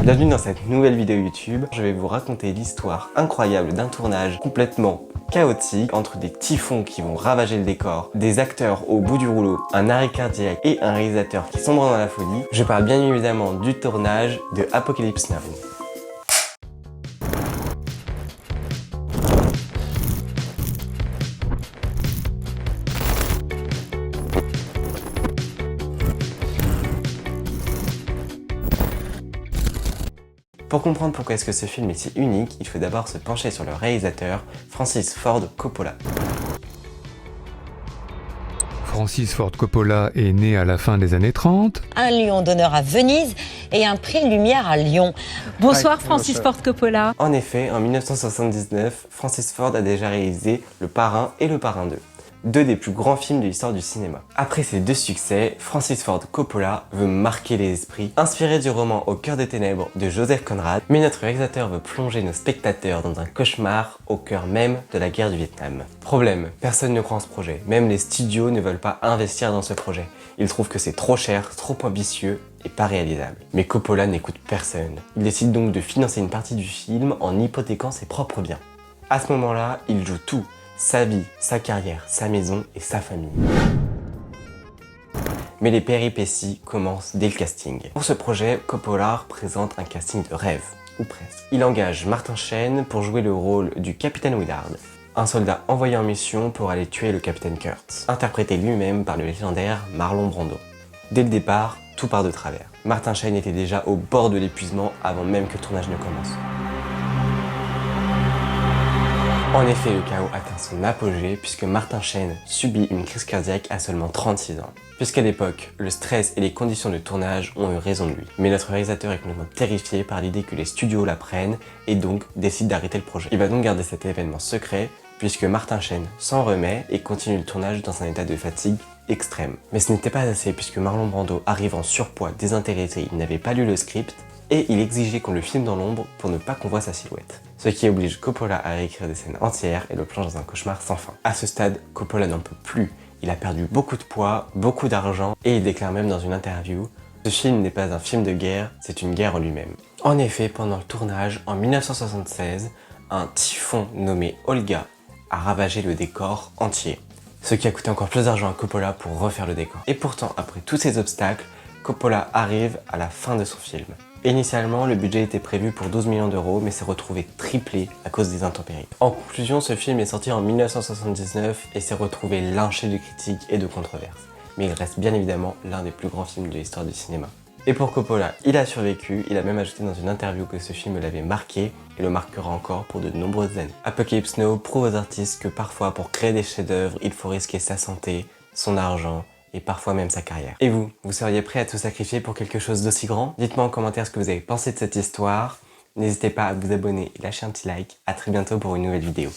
Bienvenue dans cette nouvelle vidéo YouTube. Je vais vous raconter l'histoire incroyable d'un tournage complètement chaotique entre des typhons qui vont ravager le décor, des acteurs au bout du rouleau, un arrêt cardiaque et un réalisateur qui sombre dans la folie. Je parle bien évidemment du tournage de Apocalypse Now. Pour comprendre pourquoi est-ce que ce film est si unique, il faut d'abord se pencher sur le réalisateur Francis Ford Coppola. Francis Ford Coppola est né à la fin des années 30. Un Lion d'honneur à Venise et un prix Lumière à Lyon. Bonsoir Francis Ford Coppola. En effet, en 1979, Francis Ford a déjà réalisé Le Parrain et Le Parrain 2. Deux des plus grands films de l'histoire du cinéma. Après ces deux succès, Francis Ford Coppola veut marquer les esprits, inspiré du roman Au cœur des ténèbres de Joseph Conrad, mais notre réalisateur veut plonger nos spectateurs dans un cauchemar au cœur même de la guerre du Vietnam. Problème, personne ne croit en ce projet, même les studios ne veulent pas investir dans ce projet. Ils trouvent que c'est trop cher, trop ambitieux et pas réalisable. Mais Coppola n'écoute personne. Il décide donc de financer une partie du film en hypothéquant ses propres biens. À ce moment-là, il joue tout. Sa vie, sa carrière, sa maison et sa famille. Mais les péripéties commencent dès le casting. Pour ce projet, Coppola présente un casting de rêve, ou presque. Il engage Martin Sheen pour jouer le rôle du capitaine Willard, un soldat envoyé en mission pour aller tuer le capitaine Kurtz, interprété lui-même par le légendaire Marlon Brando. Dès le départ, tout part de travers. Martin Sheen était déjà au bord de l'épuisement avant même que le tournage ne commence. En effet, le chaos atteint son apogée puisque Martin Sheen subit une crise cardiaque à seulement 36 ans. Puisqu'à l'époque, le stress et les conditions de tournage ont eu raison de lui. Mais notre réalisateur est complètement terrifié par l'idée que les studios l'apprennent et donc décide d'arrêter le projet. Il va donc garder cet événement secret puisque Martin Sheen s'en remet et continue le tournage dans un état de fatigue extrême. Mais ce n'était pas assez puisque Marlon Brando arrive en surpoids, désintéressé, il n'avait pas lu le script et il exigeait qu'on le filme dans l'ombre pour ne pas qu'on voit sa silhouette. Ce qui oblige Coppola à réécrire des scènes entières et le plonge dans un cauchemar sans fin. À ce stade, Coppola n'en peut plus. Il a perdu beaucoup de poids, beaucoup d'argent et il déclare même dans une interview « Ce film n'est pas un film de guerre, c'est une guerre en lui-même ». En effet, pendant le tournage, en 1976, un typhon nommé Olga a ravagé le décor entier. Ce qui a coûté encore plus d'argent à Coppola pour refaire le décor. Et pourtant, après tous ces obstacles, Coppola arrive à la fin de son film. Initialement, le budget était prévu pour 12 millions d'euros, mais s'est retrouvé triplé à cause des intempéries. En conclusion, ce film est sorti en 1979 et s'est retrouvé lynché de critiques et de controverses. Mais il reste bien évidemment l'un des plus grands films de l'histoire du cinéma. Et pour Coppola, il a survécu, il a même ajouté dans une interview que ce film l'avait marqué et le marquera encore pour de nombreuses années. Apocalypse Now prouve aux artistes que parfois pour créer des chefs-d'œuvre, il faut risquer sa santé, son argent, et parfois même sa carrière. Et vous seriez prêt à tout sacrifier pour quelque chose d'aussi grand? Dites-moi en commentaire ce que vous avez pensé de cette histoire. N'hésitez pas à vous abonner et lâcher un petit like. À très bientôt pour une nouvelle vidéo.